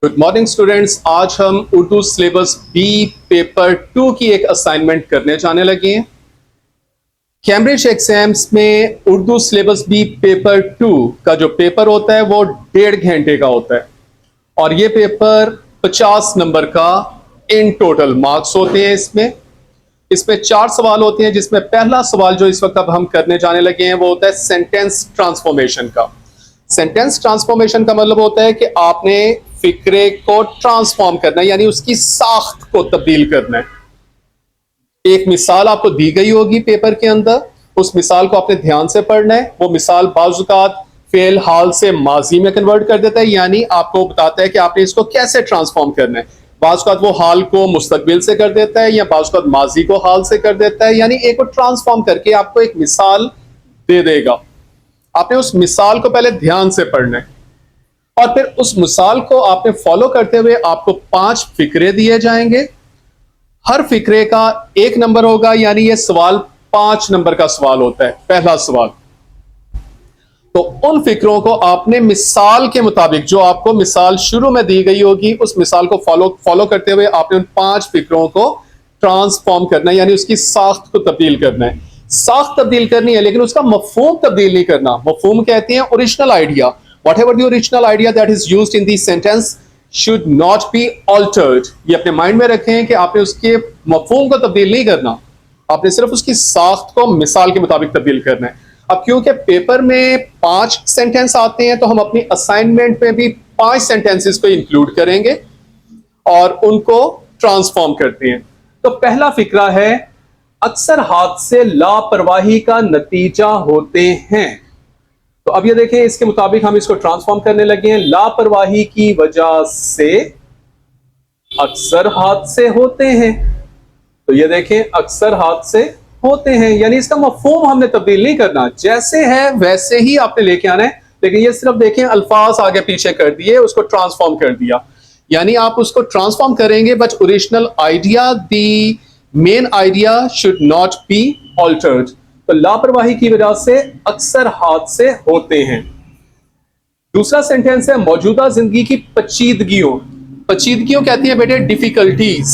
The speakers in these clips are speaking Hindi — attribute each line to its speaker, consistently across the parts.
Speaker 1: Good morning students. आज हम उर्दू सिलेबस बी पेपर 2 की एक असाइनमेंट करने जाने लगे हैं। कैम्ब्रिज एग्जाम्स में उर्दू सिलेबस बी पेपर 2 का जो पेपर होता है वो 1.5 घंटे का होता है और ये पेपर 50 नंबर का इन टोटल मार्क्स होते हैं। इसमें 4 सवाल होते हैं, जिसमें पहला सवाल जो इस वक्त अब हम करने जाने लगे हैं वो होता है सेंटेंस ट्रांसफॉर्मेशन का। सेंटेंस ट्रांसफॉर्मेशन का मतलब होता है कि आपने फिक्रे को ट्रांसफॉर्म करना है, यानी उसकी साख्त को तब्दील करना है। एक मिसाल आपको दी गई होगी पेपर के अंदर, उस मिसाल को आपने ध्यान से पढ़ना है। वो मिसाल बाजुकात फेल हाल से माजी में कन्वर्ट कर देता है, यानी आपको बताता है कि आपने इसको कैसे ट्रांसफॉर्म करना है। बाजुकात वो हाल को मुस्तकबिल से कर देता है या बाजुकात माजी को हाल से कर देता है, यानी एक को ट्रांसफॉर्म करके आपको एक मिसाल दे देगा। आपने उस मिसाल को पहले ध्यान से पढ़ना है और फिर उस मिसाल को आपने फॉलो करते हुए आपको 5 फिक्रे दिए जाएंगे। हर फिक्रे का 1 नंबर होगा, यानी ये सवाल 5 नंबर का सवाल होता है, पहला सवाल। तो उन फिक्रों को आपने मिसाल के मुताबिक, जो आपको मिसाल शुरू में दी गई होगी, उस मिसाल को फॉलो करते हुए आपने उन 5 फिक्रों को ट्रांसफॉर्म करना है, यानी उसकी साख्त को तब्दील करना है। साख्त तब्दील करनी है, लेकिन उसका मफहूम तब्दील नहीं करना। मफहूम कहते हैं original idea. Whatever the original idea that is used in the sentence should not be altered। ये अपने माइंड में रखें कि आपने उसके मफहूम को तब्दील नहीं करना, आपने सिर्फ उसकी साख्त को मिसाल के मुताबिक तब्दील करना है। अब क्योंकि पेपर में 5 सेंटेंस आते हैं, तो हम अपनी असाइनमेंट में भी 5 सेंटेंसेस को इंक्लूड करेंगे और उनको ट्रांसफॉर्म करते हैं। तो पहला फिक्रा है, अक्सर हादसे लापरवाही का नतीजा होते हैं। तो अब ये देखें, इसके मुताबिक हम इसको ट्रांसफॉर्म करने लगे हैं। लापरवाही की वजह से अक्सर हादसे होते हैं। तो ये देखें, अक्सर हादसे होते हैं, यानी इसका मफहूम हमने तब्दील नहीं करना, जैसे है वैसे ही आपने लेके आना है। लेकिन ये सिर्फ देखें, अल्फाज आगे पीछे कर दिए, उसको ट्रांसफॉर्म कर दिया, यानी आप उसको ट्रांसफॉर्म करेंगे, but original idea, the main idea should not be altered. तो लापरवाही की वजह से अक्सर हादसे होते हैं। दूसरा सेंटेंस है, मौजूदा जिंदगी की पेचीदगियों कहती है बेटे डिफिकल्टीज।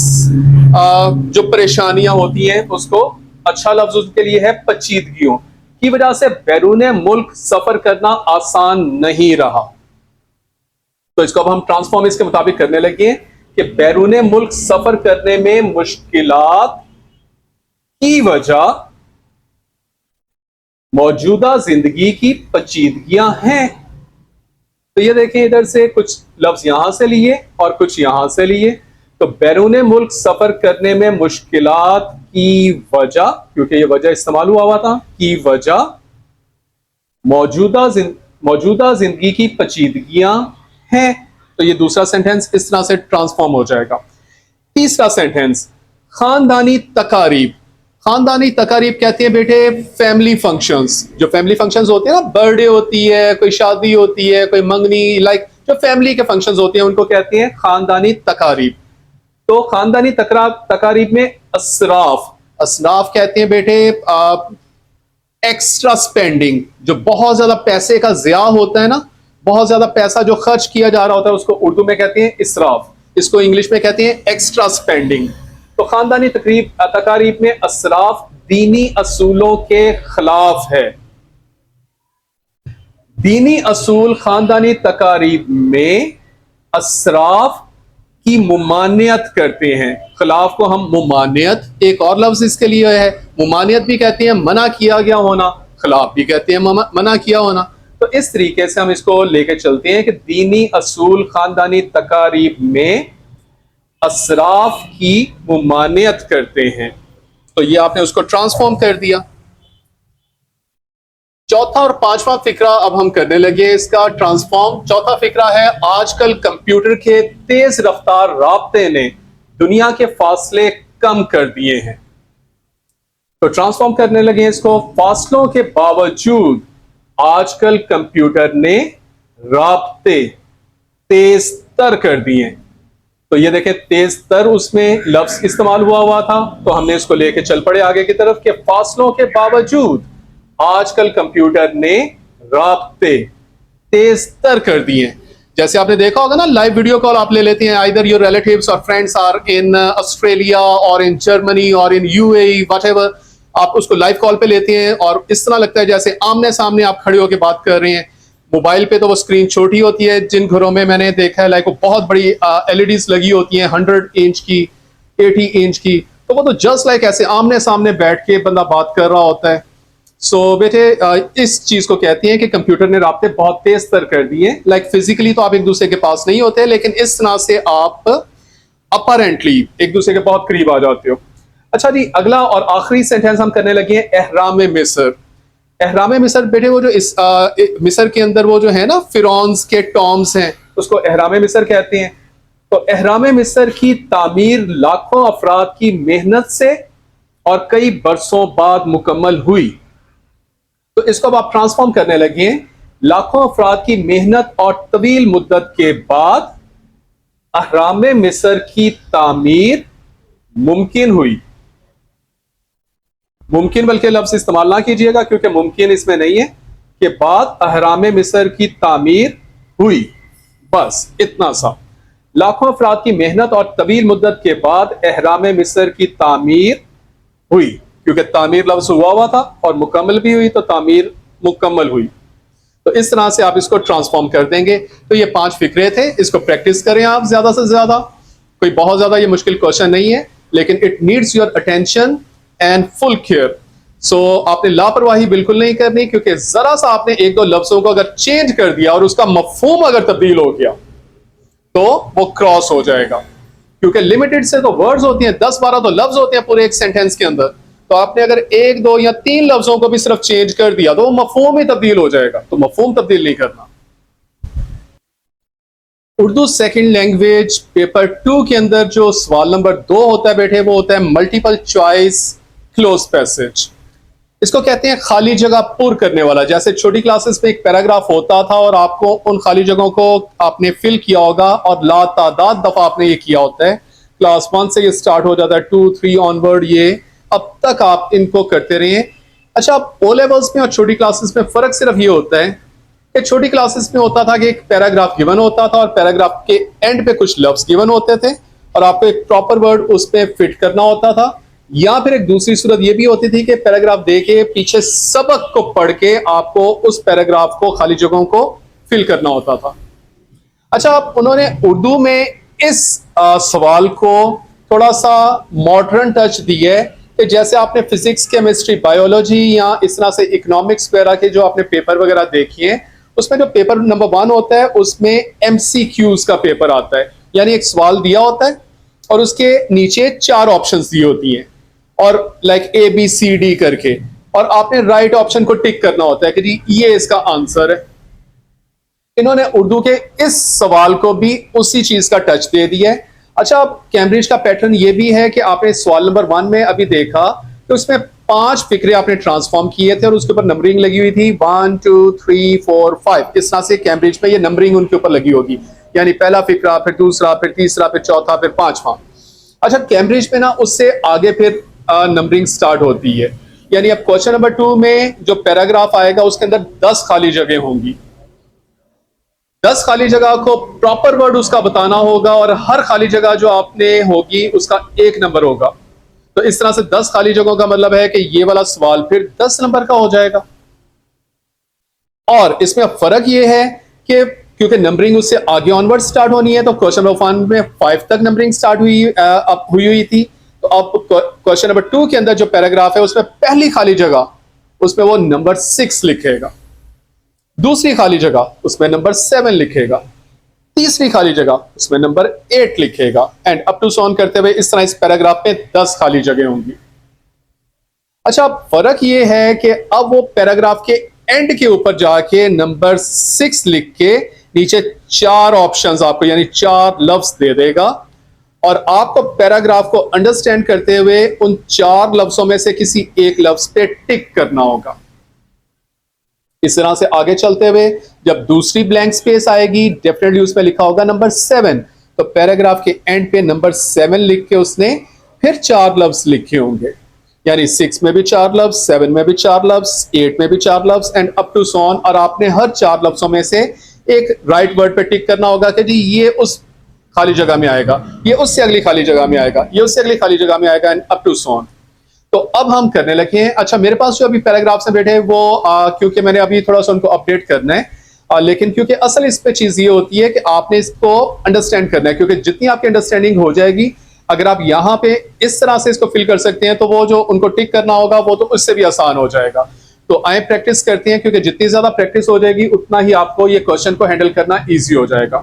Speaker 1: जो परेशानियां होती हैं उसको अच्छा लफ्ज उसके लिए है पेचीदगियों की वजह से बैरून मुल्क सफर करना आसान नहीं रहा। तो इसको अब हम ट्रांसफॉर्म इसके मुताबिक करने लगे कि बैरून मुल्क सफर करने में मुश्किलात की वजह मौजूदा जिंदगी की पेचीदगियां हैं। तो ये देखें, इधर से कुछ लफ्ज यहां से लिए और कुछ यहां से लिए। तो बैरून मुल्क सफर करने में मुश्किलात की वजह, क्योंकि ये वजह इस्तेमाल हुआ था, की वजह मौजूदा जिंदगी की पेचीदगियां हैं। तो ये दूसरा सेंटेंस इस तरह से ट्रांसफॉर्म हो जाएगा। तीसरा सेंटेंस, खानदानी तकारीब। खानदानी तकारीब कहती है बेटे फैमिली फंक्शंस। जो फैमिली फंक्शंस होते हैं ना, बर्थडे होती है, कोई शादी होती है, कोई मंगनी, लाइक जो फैमिली के फंक्शंस होते हैं उनको कहते हैं खानदानी तकारीब। तो खानदानी तकारीब में असराफ कहते हैं बेटे एक्स्ट्रा स्पेंडिंग, जो बहुत ज्यादा पैसे का ज़िया होता है ना, बहुत ज्यादा पैसा जो खर्च किया जा रहा होता है, उसको उर्दू में कहते हैं इसराफ, इसको इंग्लिश में कहते हैं एक्स्ट्रा स्पेंडिंग। तो खानदानी तकारीब में असराफ दीनी असूलों के खिलाफ है। दीनी असूल खानदानी तकारीब में असराफ की मुमानियत करते हैं। खिलाफ को हम मुमानियत, एक और लफ्ज इसके लिए है, मुमानियत भी कहते हैं मना किया गया होना, खिलाफ भी कहते हैं मना किया होना। तो इस तरीके से हम इसको लेके चलते हैं कि दीनी असूल खानदानी तकारीब में असराफ की मुमानियत करते हैं। तो ये आपने उसको ट्रांसफॉर्म कर दिया। चौथा और पांचवा फिक्रा अब हम करने लगे इसका ट्रांसफॉर्म। चौथा फिक्रा है, आजकल कंप्यूटर के तेज रफ्तार राब्ते ने दुनिया के फासले कम कर दिए हैं। तो ट्रांसफॉर्म करने लगे इसको, फासलों के बावजूद आजकल कंप्यूटर ने राब्ते तेज तर कर दिए। तो ये देखें, तेज तर उसमें लफ्ज इस्तेमाल हुआ था, तो हमने इसको लेके चल पड़े आगे की तरफ कि फासलों के बावजूद आजकल कंप्यूटर ने राब्ते तेज तर कर दिए। जैसे आपने देखा होगा ना, लाइव वीडियो कॉल आप ले लेते हैं, आइदर योर रिलेटिव्स और फ्रेंड्स आर इन ऑस्ट्रेलिया और इन जर्मनी और इन यूएई व्हाटएवर, आप उसको लाइव कॉल पे लेते हैं और इस तरह लगता है जैसे आमने सामने आप खड़े होकर बात कर रहे हैं। मोबाइल पे तो वो स्क्रीन छोटी होती है, जिन घरों में मैंने देखा है लाइक वो बहुत बड़ी एलईडीज लगी होती हैं 100 इंच की, 80 इंच की, तो वो तो जस्ट लाइक ऐसे आमने सामने बैठ के बंदा बात कर रहा होता है। सो बेटे इस चीज को कहती हैं कि कंप्यूटर ने राब्ते बहुत तेज तर कर दिए। लाइक फिजिकली तो आप एक दूसरे के पास नहीं होते, लेकिन इस तरह से आप अपरेंटली एक दूसरे के बहुत करीब आ जाते हो। अच्छा जी, अगला और आखिरी सेंटेंस हम करने लगे हैं एहराम मिस्र। एहराम मिस्र बेटे वो जो इस मिस्र के अंदर वो जो है ना फिरौन्स के टॉम्स हैं, उसको एहराम मिस्र कहते हैं। तो एहराम मिस्र की तामीर लाखों अफराद की मेहनत से और कई बरसों बाद मुकम्मल हुई। तो इसको अब आप ट्रांसफॉर्म करने लगे हैं, लाखों अफराद की मेहनत और तवील मुद्दत के बाद अहराम मिस्र की तामीर मुमकिन हुई। मुमकिन बल्कि लफ्ज इस्तेमाल ना कीजिएगा क्योंकि मुमकिन इसमें नहीं है, कि बाद अहराम मिस्र की तामीर हुई, बस इतना सा। लाखों अफराद की मेहनत और तवील मुद्दत के बाद अहराम मिस्र की तामीर हुई, क्योंकि तामीर लफ्ज हुआ था और मुकम्मल भी हुई, तो तामीर मुकम्मल हुई। तो इस तरह से आप इसको ट्रांसफॉर्म कर देंगे। तो ये 5 फिक्रे थे, इसको प्रैक्टिस करें आप ज्यादा से ज्यादा। कोई बहुत ज्यादा ये मुश्किल क्वेश्चन नहीं है, लेकिन it needs your attention and full care. So आपने लापरवाही बिल्कुल नहीं करनी, क्योंकि जरा सा आपने एक दो लफ्जों को अगर चेंज कर दिया और उसका मफहूम अगर तब्दील हो गया तो वो क्रॉस हो जाएगा। क्योंकि लिमिटेड से तो वर्ड्स होती हैं, 10-12 तो लफ्ज होते हैं पूरे एक सेंटेंस के अंदर। तो आपने अगर 1, 2 या 3 लफ्जों को भी सिर्फ चेंज कर दिया तो वो मफहूम ही तब्दील हो जाएगा। तो मफहूम तब्दील नहीं करना। उर्दू सेकंड लैंग्वेज पेपर 2 के अंदर जो सवाल नंबर 2 होता है बेटे, वो होता है मल्टीपल चॉइस क्लोज पैसेज। इसको कहते हैं खाली जगह पुर करने वाला। जैसे छोटी क्लासेस में एक पैराग्राफ होता था और आपको उन खाली जगहों को आपने फिल किया होगा और ला तादाद दफा आपने ये किया होता है। क्लास 1 से ये स्टार्ट हो जाता है, 2, 3 ऑनवर्ड, ये अब तक आप इनको करते रहिए। अच्छा, ओ लेवल्स में और छोटी क्लासेस में फर्क सिर्फ ये होता है कि छोटी क्लासेस में होता था कि एक पैराग्राफ गिवन होता था और पैराग्राफ के एंड पे कुछ लफ्ज गिवन होते थे और आपको एक प्रॉपर वर्ड उस पर फिट करना होता था। या फिर एक दूसरी सूरत ये भी होती थी कि पैराग्राफ दे के पीछे सबक को पढ़ के आपको उस पैराग्राफ को, खाली जगहों को फिल करना होता था। अच्छा, अब उन्होंने उर्दू में इस सवाल को थोड़ा सा मॉडर्न टच दी है कि जैसे आपने फिजिक्स, केमिस्ट्री, बायोलॉजी या इस तरह से इकोनॉमिक्स वगैरह के जो आपने पेपर वगैरह देखिए, उसमें जो पेपर नंबर 1 होता है उसमें MCQs का पेपर आता है। यानी एक सवाल दिया होता है और उसके नीचे 4 ऑप्शंस दी होती हैं और लाइक ABCD करके, और आपने राइट ऑप्शन को टिक करना होता है कि जी ये इसका आंसर है। इन्होंने उर्दू के इस सवाल को भी उसी चीज का टच दे दिया है। अच्छा, अब कैम्ब्रिज का पैटर्न ये भी है कि आपने सवाल नंबर 1 में अभी देखा तो उसमें 5 फिक्रे आपने ट्रांसफॉर्म किए थे और उसके ऊपर नंबरिंग लगी हुई थी 1, 2, 3, 4, 5। इस तरह से कैम्ब्रिज में ये नंबरिंग उनके ऊपर लगी होगी, यानी पहला फिक्रा, फिर दूसरा, फिर तीसरा, फिर चौथा, फिर 5वां। अच्छा, कैम्ब्रिज में ना उससे आगे फिर नंबरिंग स्टार्ट होती है। यानी अब क्वेश्चन नंबर 2 में जो पैराग्राफ आएगा उसके अंदर 10 खाली जगह होंगी। 10 खाली जगह को प्रॉपर वर्ड उसका बताना होगा और हर खाली जगह जो आपने होगी उसका 1 नंबर होगा। तो इस तरह से 10 खाली जगहों का मतलब है कि ये वाला सवाल फिर 10 नंबर का हो जाएगा। और इसमें अब फर्क ये है कि क्योंकि नंबरिंग उससे आगे ऑनवर्ड स्टार्ट होनी है, तो क्वेश्चन नंबर 1 में 5 तक नंबरिंग स्टार्ट हुई थी। तो अब क्वेश्चन नंबर 2 के अंदर जो पैराग्राफ है उसमें पहली खाली जगह उसमें वो नंबर 6 लिखेगा, दूसरी खाली जगह उसमें नंबर 7 लिखेगा, तीसरी खाली जगह उसमें नंबर 8 लिखेगा, and up to so on करते हुए इस तरह इस पैराग्राफ में 10 खाली जगह होंगी। अच्छा, अब फर्क ये है कि अब वो पैराग्राफ के एंड के ऊपर जाके नंबर 6 लिख के नीचे 4 ऑप्शंस आपको, यानी 4 लफ्ज दे देगा और आपको पैराग्राफ को अंडरस्टैंड करते हुए उन 4 लफ्जों में से किसी एक लफ्ज पे टिक करना होगा। इस तरह से आगे चलते हुए जब दूसरी ब्लैंक स्पेस आएगी, डेफिनेटली उसमें लिखा होगा नंबर 7, तो पैराग्राफ के एंड पे नंबर 7 लिख के उसने फिर 4 लफ्ज लिखे होंगे, यानी 6 में भी 4 लफ्ज, 7 में भी 4 लफ्ज, 8 में भी 4 लफ्ज, and up to so on. और आपने हर 4 लफ्जों में से एक राइट वर्ड पे टिक करना होगा कि जी ये उस खाली जगह में आएगा, ये उससे अगली खाली जगह में आएगा, ये उससे अगली खाली जगह में आएगा, and up to so on. तो अब हम करने लगे हैं। अच्छा, मेरे पास जो अभी पैराग्राफ्स हैं बेटे वो क्योंकि मैंने अभी थोड़ा सा उनको अपडेट करना है, लेकिन क्योंकि असल इस पे चीज ये होती है कि आपने इसको अंडरस्टैंड करना है, क्योंकि जितनी आपकी अंडरस्टैंडिंग हो जाएगी, अगर आप यहाँ पे इस तरह से इसको फिल कर सकते हैं तो वो जो उनको टिक करना होगा वो तो उससे भी आसान हो जाएगा। तो आए प्रैक्टिस करते हैं, क्योंकि जितनी ज्यादा प्रैक्टिस हो जाएगी उतना ही आपको ये क्वेश्चन को हैंडल करना ईजी हो जाएगा।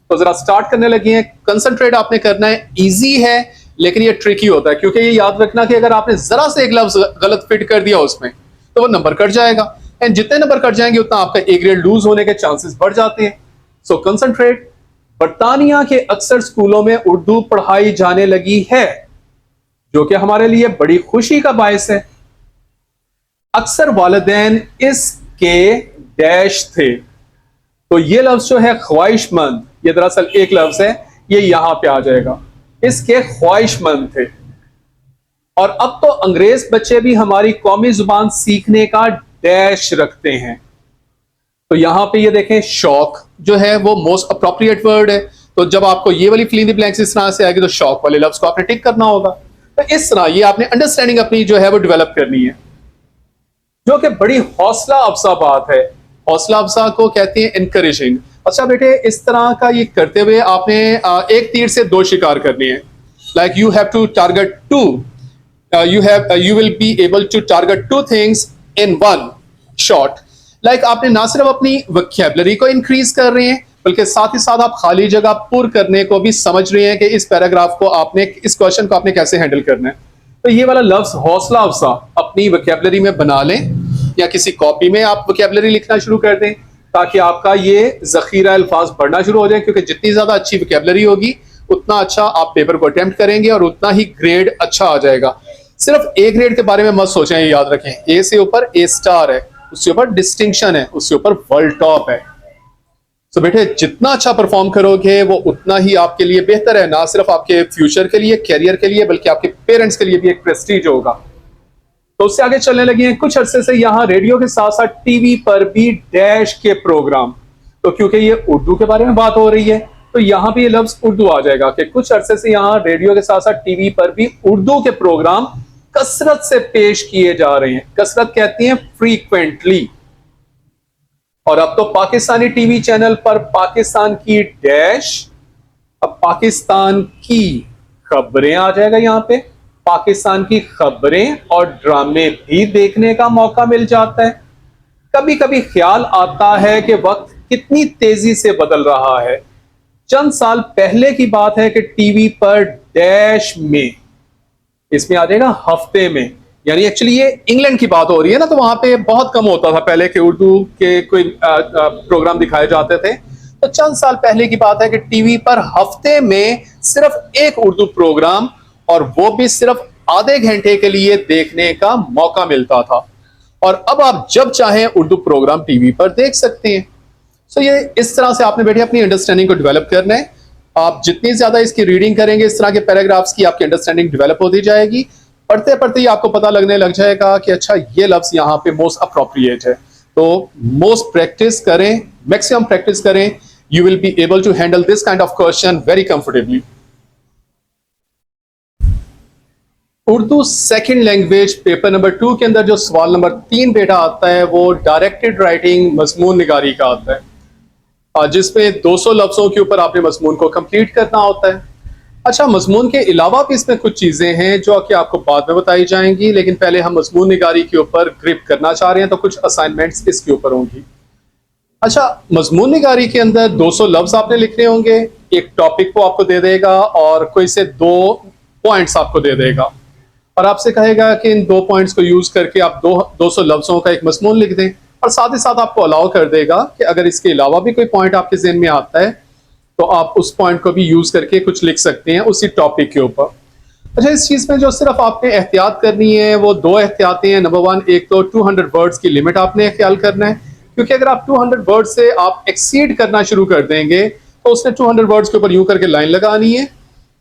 Speaker 1: तो जरा स्टार्ट करने लगे हैं। कंसंट्रेट आपने करना है। ईजी है लेकिन ये ट्रिकी होता है, क्योंकि ये याद रखना कि अगर आपने जरा से एक लफ्ज गलत फिट कर दिया उसमें तो वो नंबर कट जाएगा, एंड जितने नंबर कट जाएंगे उतना आपका ए ग्रेड लूज होने के चांसेस बढ़ जाते हैं। सो कंसंट्रेट। बरतानिया के अक्सर स्कूलों में उर्दू पढ़ाई जाने लगी है, जो कि हमारे लिए बड़ी खुशी का बायस है। अक्सर वालिदैन इसके डैश थे। तो ये लफ्ज जो है ख्वाहिशमंद, ये दरअसल एक लफ्ज है, ये यहां पे आ जाएगा। इसके ख्वाहिशमंद थे। और अब तो अंग्रेज बच्चे भी हमारी कौमी जुबान सीखने का डैश रखते हैं। तो यहां पे ये देखें, शौक जो है वो मोस्ट अप्रोप्रिएट वर्ड है। तो जब आपको ये वाली फिल इन द ब्लैंक्स इस तरह से आएगी तो शौक वाले लफ्ज को आपने टिक करना होगा। तो इस तरह ये आपने अंडरस्टैंडिंग अपनी जो है वो डेवलप करनी है, जो कि बड़ी हौसला अफजा बात है। हौसला अफजा को कहते हैं इनकरेजिंग। अच्छा बेटे, इस तरह का ये करते हुए आपने एक तीर से दो शिकार करनी है। Like you have to target two, you will be able to target two things in one shot. Like आपने ना सिर्फ अपनी वोकैबुलरी को इंक्रीज कर रहे हैं, बल्कि साथ ही साथ आप खाली जगह पुर करने को भी समझ रहे हैं कि इस पैराग्राफ को आपने, इस क्वेश्चन को आपने कैसे हैंडल करना है। तो ये वाला लफ्ज हौसला अफजा अपनी वोकैबुलरी में बना लें, या किसी कॉपी में आप वोकैबुलरी लिखना शुरू कर दें, ताकि आपका ये जखीरा अल्फाज बढ़ना शुरू हो जाए। क्योंकि जितनी ज्यादा अच्छी वोकैबुलरी होगी उतना अच्छा आप पेपर को अटेम्प्ट करेंगे और उतना ही ग्रेड अच्छा आ जाएगा। सिर्फ ए ग्रेड के बारे में मत सोचें, याद रखें ए से ऊपर ए स्टार है, उससे ऊपर डिस्टिंक्शन है, उससे ऊपर वर्ल्ड टॉप है। तो बेटे जितना अच्छा परफॉर्म करोगे वो उतना ही आपके लिए बेहतर है, ना सिर्फ आपके फ्यूचर के लिए, कैरियर के लिए, बल्कि आपके पेरेंट्स के लिए भी एक प्रेस्टीज होगा। तो उससे आगे चलने लगे हैं। कुछ अरसे से यहाँ रेडियो के साथ साथ टीवी पर भी डैश के प्रोग्राम। तो क्योंकि ये उर्दू के बारे में बात हो रही है तो यहाँ पे ये लफ्ज उर्दू आ जाएगा कि कुछ अरसे से यहाँ रेडियो के साथ साथ टीवी पर भी उर्दू के प्रोग्राम कसरत से पेश किए जा रहे हैं। कसरत कहती हैं फ्रीक्वेंटली। और अब तो पाकिस्तानी टीवी चैनल पर पाकिस्तान की डैश, अब पाकिस्तान की खबरें आ जाएगा। यहाँ पे पाकिस्तान की खबरें और ड्रामे भी देखने का मौका मिल जाता है। कभी कभी ख्याल आता है कि वक्त कितनी तेजी से बदल रहा है। चंद साल पहले की बात है कि टीवी पर डैश में, इसमें आ जाएगा हफ्ते में, यानी एक्चुअली ये इंग्लैंड की बात हो रही है ना, तो वहां पे बहुत कम होता था पहले के उर्दू के कोई प्रोग्राम दिखाए जाते थे। तो चंद साल पहले की बात है कि टीवी पर हफ्ते में सिर्फ एक उर्दू प्रोग्राम, और वो भी सिर्फ आधे घंटे के लिए देखने का मौका मिलता था। और अब आप जब चाहें उर्दू प्रोग्राम टीवी पर देख सकते हैं। सो ये इस तरह से आपने बेटे अपनी अंडरस्टैंडिंग को डेवलप करना है। आप जितनी ज्यादा इसकी रीडिंग करेंगे इस तरह के पैराग्राफ्स की, आपकी अंडरस्टैंडिंग डेवलप होती जाएगी। पढ़ते पढ़ते ही आपको पता लगने लग जाएगा कि अच्छा ये लफ्ज यहाँ पे मोस्ट अप्रोप्रिएट है। तो मोस्ट प्रैक्टिस करें, मैक्सिमम प्रैक्टिस करें, you will be able to handle this kind of question very comfortably. Urdu second language paper number 2 के अंदर जो सवाल नंबर 3 बेटा आता है वो डायरेक्टेड राइटिंग मजमून निगारी का आता है, जिसमें 200 लफ्जों के ऊपर आपने मजमून को कंप्लीट करना होता है। अच्छा, मजमून के अलावा भी इसमें कुछ चीजें हैं जो कि आपको बाद में बताई जाएंगी, लेकिन पहले हम मजमून निगारी के ऊपर ग्रिप करना चाह रहे हैं, तो कुछ असाइनमेंट्स इसके ऊपर होंगी। अच्छा, मजमून निगारी के अंदर 200 लफ्ज आपने लिखने होंगे। एक टॉपिक को आपको दे देगा और कोई से 2 पॉइंट्स आपको दे देगा, और आपसे कहेगा कि इन 2 पॉइंट्स को यूज करके आप 200 लफ्जों का एक मजमून लिख दें। और साथ ही साथ आपको अलाउ कर देगा कि अगर इसके अलावा भी कोई पॉइंट आपके ज़हन में आता है तो आप उस पॉइंट को भी यूज करके कुछ लिख सकते हैं उसी टॉपिक के ऊपर। अच्छा, इस चीज में जो सिर्फ आपने एहतियात करनी है वो 2 एहतियातें हैं। नंबर 1, एक तो 200 वर्ड्स की लिमिट आपने ख्याल करना है, क्योंकि अगर आप 200 वर्ड से आप एक्सीड करना शुरू कर देंगे तो उसने 200 वर्ड्स के ऊपर यूं करके लाइन लगानी है,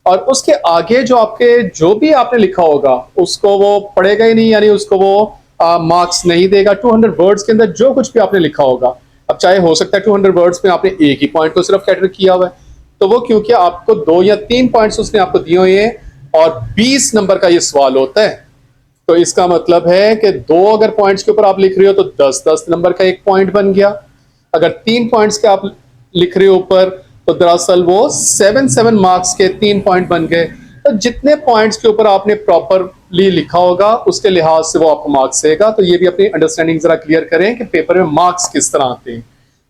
Speaker 1: और उसके आगे जो आपके जो भी आपने लिखा होगा उसको वो पढ़ेगा ही नहीं, यानी उसको वो मार्क्स नहीं देगा। 200 वर्ड्स के अंदर जो कुछ भी आपने लिखा होगा, अब चाहे हो सकता है 200 वर्ड्स में आपने एक ही पॉइंट को सिर्फ कैटर किया हुआ है, तो वो क्योंकि आपको 2 या 3 पॉइंट्स उसने आपको दिए हुए हैं और 20 नंबर का ये सवाल होता है, तो इसका मतलब है कि 2 अगर पॉइंट्स के ऊपर आप लिख रहे हो तो 10-10 नंबर का एक पॉइंट बन गया। अगर 3 पॉइंट्स के आप लिख रहे हो ऊपर तो दरअसल वो 7 मार्क्स के 3 पॉइंट बन गए। तो जितने पॉइंट्स के ऊपर आपने प्रॉपरली लिखा होगा उसके लिहाज से वो आपको मार्क्स देगा। तो ये भी अपनी अंडरस्टैंडिंग जरा क्लियर करें कि पेपर में मार्क्स किस तरह आते हैं।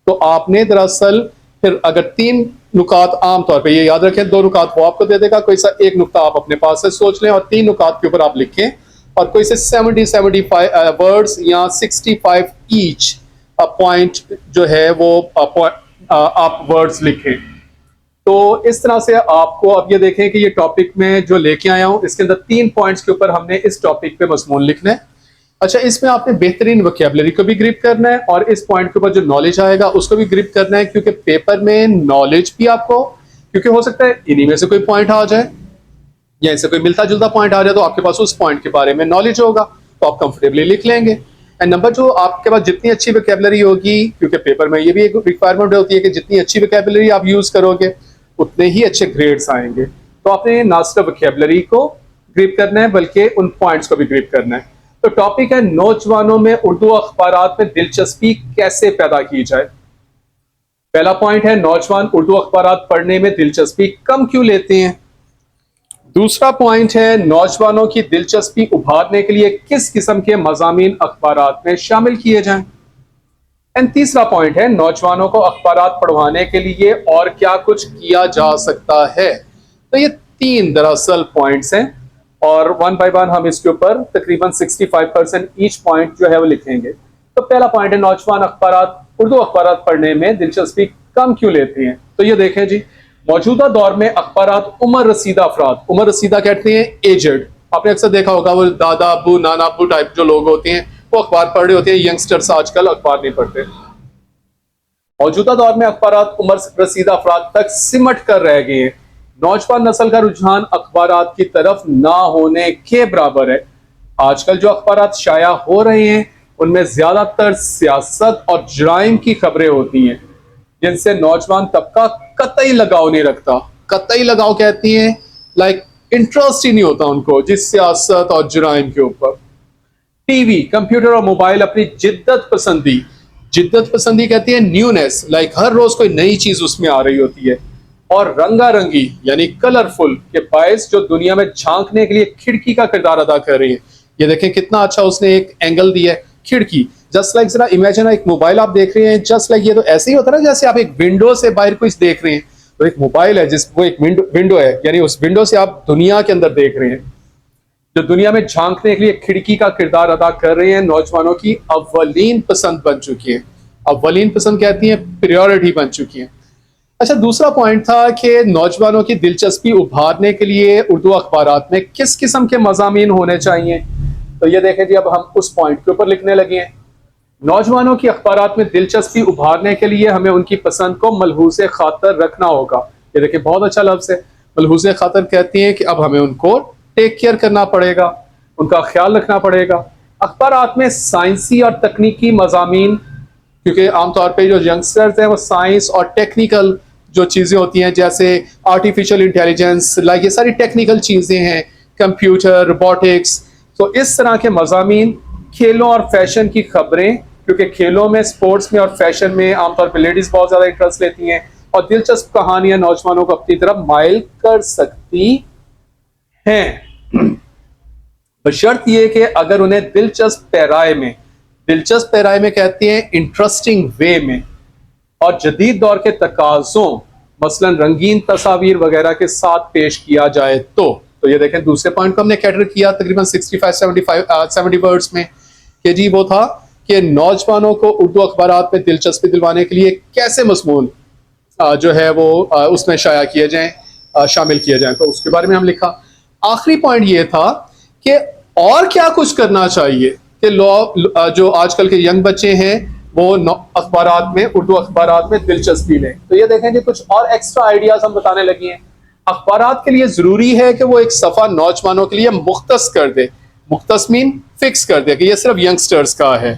Speaker 1: तो आपने दरअसल फिर अगर 3 नुकात, आमतौर पे ये याद रखें 2 नुकात वो आपको दे देगा, कोई सा एक नुकता आप अपने पास से सोच लें और 3 नुकात के ऊपर आप लिखें और कोई से 75 वर्ड्स या 65 ईच पॉइंट जो है वो आप वर्ड्स लिखें। तो इस तरह से आपको अब ये देखें कि ये टॉपिक में जो लेके आया हूं इसके अंदर 3 पॉइंट्स के ऊपर हमने इस टॉपिक पे मजमून लिखना है। अच्छा, इसमें आपने बेहतरीन वोकैबुलरी को भी ग्रिप करना है और इस पॉइंट के ऊपर जो नॉलेज आएगा उसको भी ग्रिप करना है, क्योंकि पेपर में नॉलेज भी आपको, क्योंकि हो सकता है इन्हीं में से कोई पॉइंट आ जाए या इससे कोई मिलता जुलता पॉइंट आ जाए तो आपके पास उस पॉइंट के बारे में नॉलेज होगा तो आप कंफर्टेबली लिख लेंगे। एंड नंबर 2, आपके पास जितनी अच्छी वोकैबुलरी होगी, क्योंकि पेपर में ये भी एक रिक्वायरमेंट होती है कि जितनी अच्छी वोकैबुलरी आप यूज करोगे उतने ही अच्छे ग्रेड्स आएंगे। तो आपने ना सिर्फ वोकैबुलरी को ग्रिप करना है बल्कि उन पॉइंट्स को भी ग्रिप करना है। तो टॉपिक है नौजवानों में उर्दू अखबारात में दिलचस्पी कैसे पैदा की जाए। पहला पॉइंट है नौजवान उर्दू अखबारात पढ़ने में दिलचस्पी कम क्यों लेते हैं। दूसरा पॉइंट है नौजवानों की दिलचस्पी उभारने के लिए किस किस्म के मज़ामीन अखबारात में शामिल किए जाएं। एंड तीसरा पॉइंट है नौजवानों को अखबारात पढ़वाने के लिए और क्या कुछ किया जा सकता है। तो ये 3 दरअसल पॉइंट्स हैं और 1 बाय 1 हम इसके ऊपर तकरीबन 65% ईच पॉइंट जो है वो लिखेंगे। तो पहला पॉइंट है नौजवान अखबारात उर्दू अखबारात पढ़ने में दिलचस्पी कम क्यों लेते हैं। तो ये देखें जी, मौजूदा दौर में अखबारात उम्र रसीदा अफराद, उम्र रसीदा कहते हैं एजेड, आपने अक्सर देखा होगा वो दादा अबू नाना अबू टाइप जो लोग होते हैं वो अखबार पढ़ रहे होते हैं। यंगस्टर्स आजकल अखबार नहीं पढ़ते। मौजूदा दौर में अखबारात उम्र रसीदा अफराद तक सिमट कर रह गए हैं। नौजवान नस्ल का रुझान अखबारात की तरफ ना होने के बराबर है। आजकल जो अखबारात शाया हो रहे हैं उनमें ज्यादातर सियासत और जराइम की खबरें होती हैं जिनसे नौजवान तबका कतई लगाव नहीं रखता। कतई लगाव कहती हैं लाइक इंटरेस्ट ही नहीं होता उनको जिस सियासत और जराइम के ऊपर। टीवी, कंप्यूटर और मोबाइल अपनी जिद्दत पसंदी कहती है न्यूनेस, लाइक हर रोज कोई नई चीज उसमें आ रही होती है, और रंगारंगी यानी कलरफुल के बायस जो दुनिया में झांकने के लिए खिड़की का किरदार अदा कर रही है। ये देखें कितना अच्छा उसने एक एंगल दिया है, खिड़की। जस्ट लाइक जरा इमेजिन एक मोबाइल आप देख रहे हैं, जस्ट लाइक ये तो ऐसे ही होता है ना जैसे आप एक विंडो से बाहर कुछ देख रहे हैं, तो एक मोबाइल है जिस वो एक विंडो है, यानी उस विंडो से आप दुनिया के अंदर देख रहे हैं जो दुनिया में झांकने के लिए खिड़की का किरदार अदा कर रहे हैं। नौजवानों की अव्वलीन पसंद बन चुकी है। अव्वलीन पसंद कहती है प्रायोरिटी बन चुकी है। अच्छा, दूसरा पॉइंट था कि नौजवानों की दिलचस्पी उभारने के लिए उर्दू अखबारात में किस किस्म के मज़ामीन होने चाहिए। तो ये देखें जी, अब हम उस पॉइंट के ऊपर लिखने लगे हैं। नौजवानों की अखबारात में दिलचस्पी उभारने के लिए हमें उनकी पसंद को मलहूज़े खातर रखना होगा। ये देखिए बहुत अच्छा लफ्ज़ है, मलहूज़े खातर कहती हैं कि अब हमें उनको टेक केयर करना पड़ेगा, उनका ख्याल रखना पड़ेगा। अखबारात में साइंसी और तकनीकी मज़ामीन, क्योंकि आमतौर पे जो यंगस्टर्स हैं वो साइंस और टेक्निकल जो चीज़ें होती हैं जैसे आर्टिफिशियल इंटेलिजेंस, लाइक ये सारी टेक्निकल चीज़ें हैं, कंप्यूटर, रोबोटिक्स, तो इस तरह के मज़ामीन, खेलों और फैशन की खबरें, क्योंकि खेलों में, स्पोर्ट्स में और फैशन में आमतौर पर लेडीज़ बहुत ज़्यादा इंटरेस्ट लेती हैं, और दिलचस्प कहानियां नौजवानों को अपनी तरफ माइल कर सकती हैं, बशर्त ये कि अगर उन्हें दिलचस्प पैराए में कहती हैं इंटरेस्टिंग वे में, और जदीद दौर के तकाज़ों मसलन रंगीन तस्वीर वगैरह के साथ पेश किया जाए। तो ये देखें दूसरे पॉइंट को हमने कैटर किया तकरीबन 65-70 वर्ड्स में, कि जी वो था कि नौजवानों को उर्दू अखबारात में दिलचस्पी दिलवाने के लिए कैसे मज़मून जो है वो उसमें शाया किए जाएं, शामिल किए जाएं, तो उसके बारे में हम लिखा। आखिरी पॉइंट ये था कि और क्या कुछ करना चाहिए कि जो आजकल के यंग बच्चे हैं वो अखबारात में, उर्दू अखबारात में दिलचस्पी लें। तो ये देखें कि कुछ और एक्स्ट्रा आइडियाज हम बताने लगे हैं। अखबारात के लिए जरूरी है कि वो एक सफ़ा नौजवानों के लिए मुख्तस कर दे, मुख्तस मीन फिक्स कर दे कि ये सिर्फ यंगस्टर्स का है,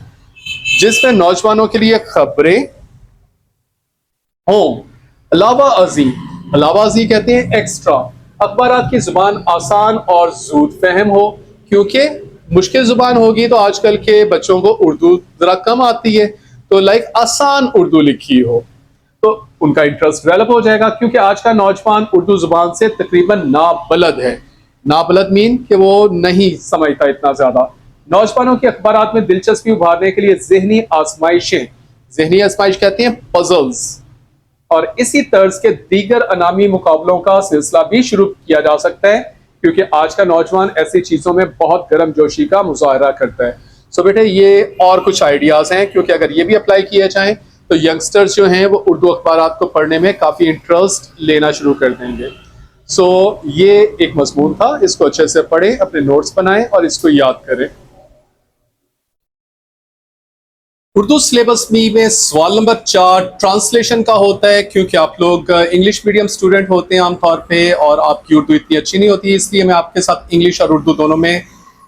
Speaker 1: जिसमें नौजवानों के लिए खबरें, होम, अलावा अजी कहते हैं एक्स्ट्रा। अखबारात की जुबान आसान और जूद फहम हो, क्योंकि मुश्किल जुबान होगी तो आजकल के बच्चों को उर्दू जरा कम आती है, तो लाइक आसान उर्दू लिखी हो तो उनका इंटरेस्ट डेवलप हो जाएगा। क्योंकि आज का नौजवान उर्दू जुबान से तकरीबन नाबलद है। नाबलद मीन कि वो नहीं समझता इतना ज्यादा। नौजवानों की अखबारात में दिलचस्पी उभारने के लिए जहनी आजमाइश कहते हैं पजल्स, और इसी तर्ज के दीगर अनामी मुकाबलों का सिलसिला भी शुरू किया जा सकता है, क्योंकि आज का नौजवान ऐसी चीजों में बहुत गर्म जोशी का मुजाहरा करता है। सो बेटे ये और कुछ आइडियाज हैं, क्योंकि अगर ये भी अप्लाई किए जाएं तो यंगस्टर्स जो हैं वो उर्दू अखबारात को पढ़ने में काफी इंटरेस्ट लेना शुरू कर देंगे। सो ये एक मजमून था, इसको अच्छे से पढ़ें, अपने नोट्स बनाएं और इसको याद करें। उर्दू सिलेबस में सवाल नंबर 4 ट्रांसलेशन का होता है। क्योंकि आप लोग इंग्लिश मीडियम स्टूडेंट होते हैं आमतौर पे और आपकी उर्दू इतनी अच्छी नहीं होती, इसलिए मैं आपके साथ इंग्लिश और उर्दू दोनों में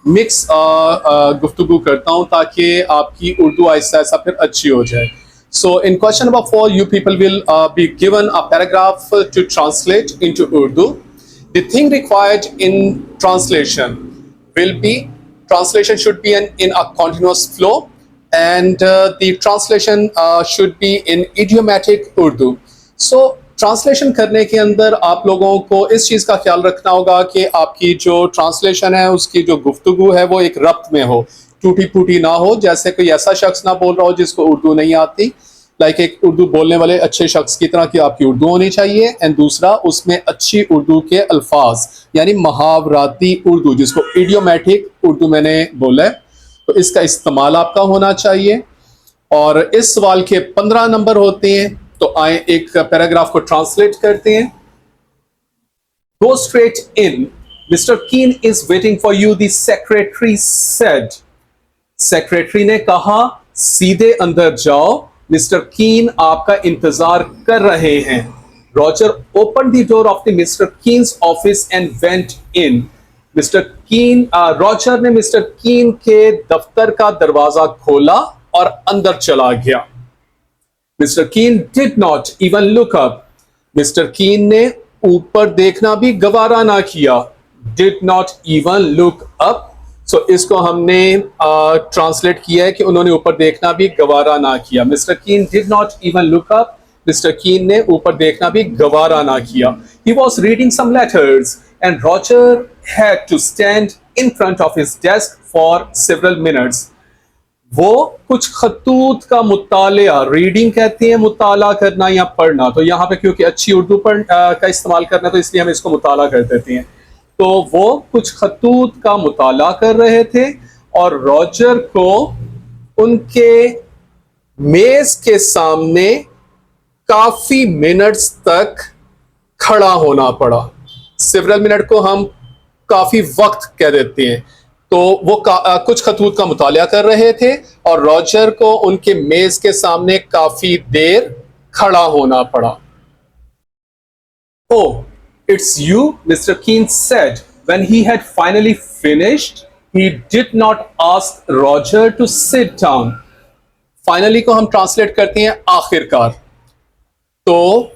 Speaker 1: मिक्स गुफ्तगू करता हूं ताकि आपकी उर्दू आहिस्ता आहिस्ता फिर अच्छी हो जाए। So in question number 4 you people will be given a paragraph to translate into Urdu. The thing required in translation will be translation should be in a continuous flow, and the translation should be in idiomatic Urdu. So translation करने के अंदर आप लोगों को इस चीज़ का ख्याल रखना होगा कि आपकी जो ट्रांसलेशन है उसकी जो गुफ्तगू है वो एक रब्त में हो, टूटी फूटी ना हो। जैसे कोई ऐसा शख्स ना बोल रहा हो जिसको उर्दू नहीं आती, लाइक एक उर्दू बोलने वाले अच्छे शख्स की तरह की आपकी उर्दू होनी चाहिए। एंड दूसरा, उसमें अच्छी उर्दू के अल्फाज यानी मुहावराती उर्दू, जिसको इडियोमेटिक उर्दू मैंने बोला है, तो इसका इस्तेमाल आपका होना चाहिए। और इस सवाल के 15 नंबर होते हैं, तो आए एक पैराग्राफ को ट्रांसलेट करते हैं। गो स्ट्रेट इन, मिस्टर कीन is waiting for you, the secretary said. Secretary ने कहा सीधे अंदर जाओ, मिस्टर कीन आपका इंतजार कर रहे हैं। Roger open the door of the mister Keynes office and went in. Roger ने मिस्टर कीन के दफ्तर का दरवाजा खोला और अंदर चला गया। Mister Keen did not even look up. Mister Keen ने ऊपर देखना भी गवारा ना किया। Did not even look up, so इसको हमने ट्रांसलेट किया है कि उन्होंने ऊपर देखना भी गवारा ना किया। Mister Keen did not even look up, Mister Keen ने ऊपर देखना भी गवारा ना किया। He was reading some letters and Roger had to stand in front of his desk for several minutes. वो कुछ खतूत का मुतालिया, रीडिंग कहते हैं मुताला करना या पढ़ना, तो यहाँ पे क्योंकि अच्छी उर्दू का इस्तेमाल करना तो इसलिए हम इसको मुताला कर देते हैं। तो वो कुछ खतूत का मुताला कर रहे थे और रॉजर को उनके मेज के सामने काफी मिनट्स तक खड़ा होना पड़ा। सेवरल मिनट को हम काफी वक्त कह देते हैं। तो वो कुछ खतूत का मुतालिया कर रहे थे और रॉजर को उनके मेज के सामने काफी देर खड़ा होना पड़ा। Oh, it's you, Mr. Keene said. When he had finally finished, he did not ask Roger to sit down. Finally को हम ट्रांसलेट करते हैं आखिरकार। तो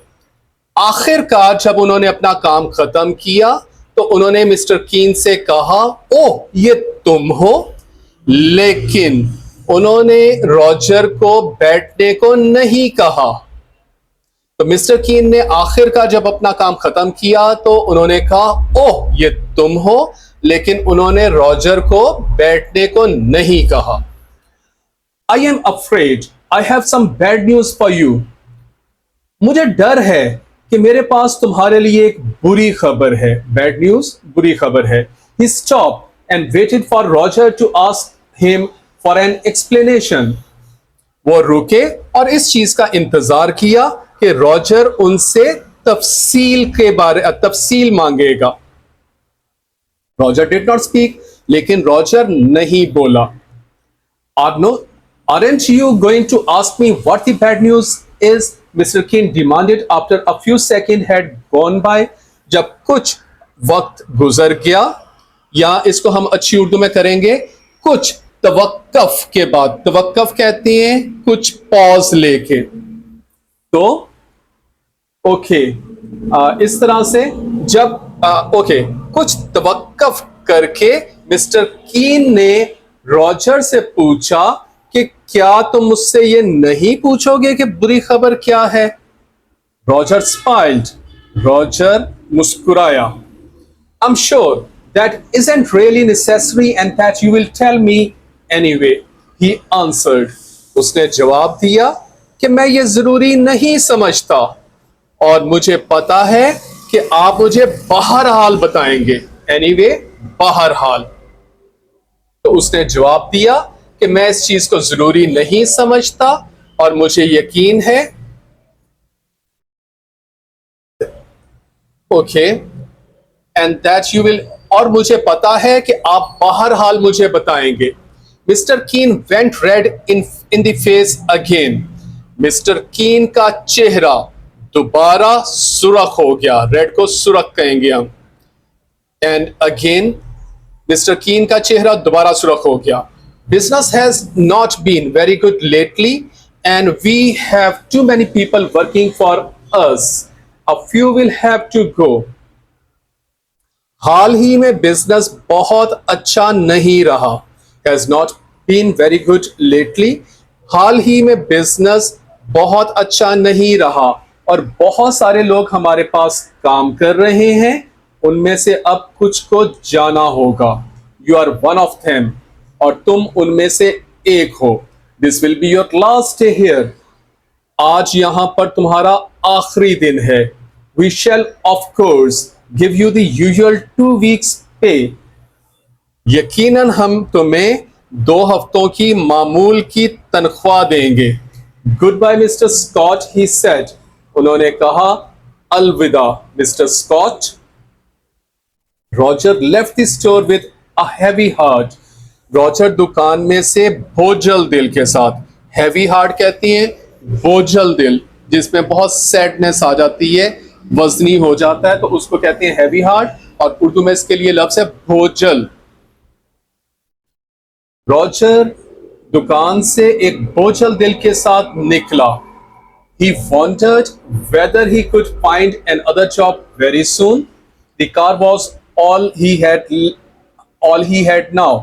Speaker 1: आखिरकार जब उन्होंने अपना काम खत्म किया तो उन्होंने मिस्टर कीन से कहा, ओह ये तुम हो, लेकिन उन्होंने रॉजर को बैठने को नहीं कहा। तो मिस्टर कीन ने आखिरकार जब अपना काम खत्म किया तो उन्होंने कहा, ओह ये तुम हो, लेकिन उन्होंने रॉजर को बैठने को नहीं कहा। I am afraid I have some bad news for you. मुझे डर है कि मेरे पास तुम्हारे लिए एक बुरी खबर है। बैड न्यूज, बुरी खबर है। He stopped and waited for Roger to ask him for an explanation. वो रुके और इस चीज का इंतजार किया कि रॉजर उनसे तफसील मांगेगा। रॉजर डिड नॉट स्पीक, लेकिन रॉजर नहीं बोला। Aren't you going to ask me what the bad news is? Mr. Keene demanded after a few seconds had gone by. जब कुछ वक्त गुजर गया, या इसको हम अच्छी उर्दू में करेंगे कुछ तवक्कफ के बाद। तवक्कफ कहते हैं कुछ पॉज लेके। तो ओके, इस तरह से जब ओके, कुछ तवक्कुफ करके मिस्टर कीन ने रॉजर से पूछा कि क्या तुम मुझसे ये नहीं पूछोगे कि बुरी खबर क्या है? रॉजर स्माइल्ड, रॉजर मुस्कुराया। I'm sure that isn't really necessary and that you will tell me anyway, he answered. उसने जवाब दिया कि मैं ये जरूरी नहीं समझता और मुझे पता है कि आप मुझे बहरहाल बताएंगे। Anyway, बहरहाल। तो उसने जवाब दिया कि मैं इस चीज को जरूरी नहीं समझता और मुझे यकीन है। Okay, and that you will, और मुझे पता है कि आप बहरहाल मुझे बताएंगे। मिस्टर कीन went red in the face again. Mister कीन का चेहरा दोबारा सुर्ख हो गया। रेड को सुर्ख कहेंगे हम। एंड अगेन मिस्टर कीन का चेहरा दोबारा सुर्ख हो गया। Business has not been very good lately and we have too many people working for us. A few will have to go. हाल ही में बिजनेस बहुत अच्छा नहीं रहा। Has not been very good lately. हाल ही में बिजनेस बहुत अच्छा नहीं रहा और बहुत सारे लोग हमारे पास काम कर रहे हैं। उनमें से अब कुछ को जाना होगा। You are one of them, और तुम उनमें से एक हो। This will be your last day here. आज यहां पर तुम्हारा आखिरी दिन है। We shall of course give you the usual 2 weeks पे। यकीनन हम तुम्हें 2 हफ्तों की मामूल की तनख्वाह देंगे। Good bye Mister Scott, he said. उन्होंने कहा अलविदा Mister Scott. Roger left the store with a heavy heart. Roger दुकान में से बोझल दिल के साथ, हैवी हार्ट कहती हैं बोझल दिल, जिसमें बहुत सैडनेस आ जाती है, वजनी हो जाता है, तो उसको कहते हैं हैवी हार्ट, और उर्दू में इसके लिए लफ्ज है बोझल। रॉजर दुकान से एक बोझल दिल के साथ निकला। He wondered whether he could find another job very soon. The car was all he had now.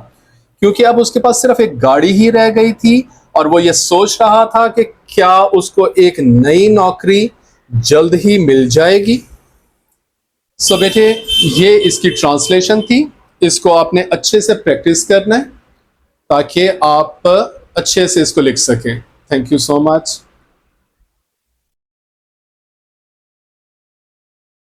Speaker 1: क्योंकि अब उसके पास सिर्फ एक गाड़ी ही रह गई थी और वो ये सोच रहा था कि क्या उसको एक नई नौकरी जल्द ही मिल जाएगी। सो बेटे, ये इसकी ट्रांसलेशन थी। इसको आपने अच्छे से प्रैक्टिस करना है ताकि आप अच्छे से इसको लिख सकें। Thank you so much.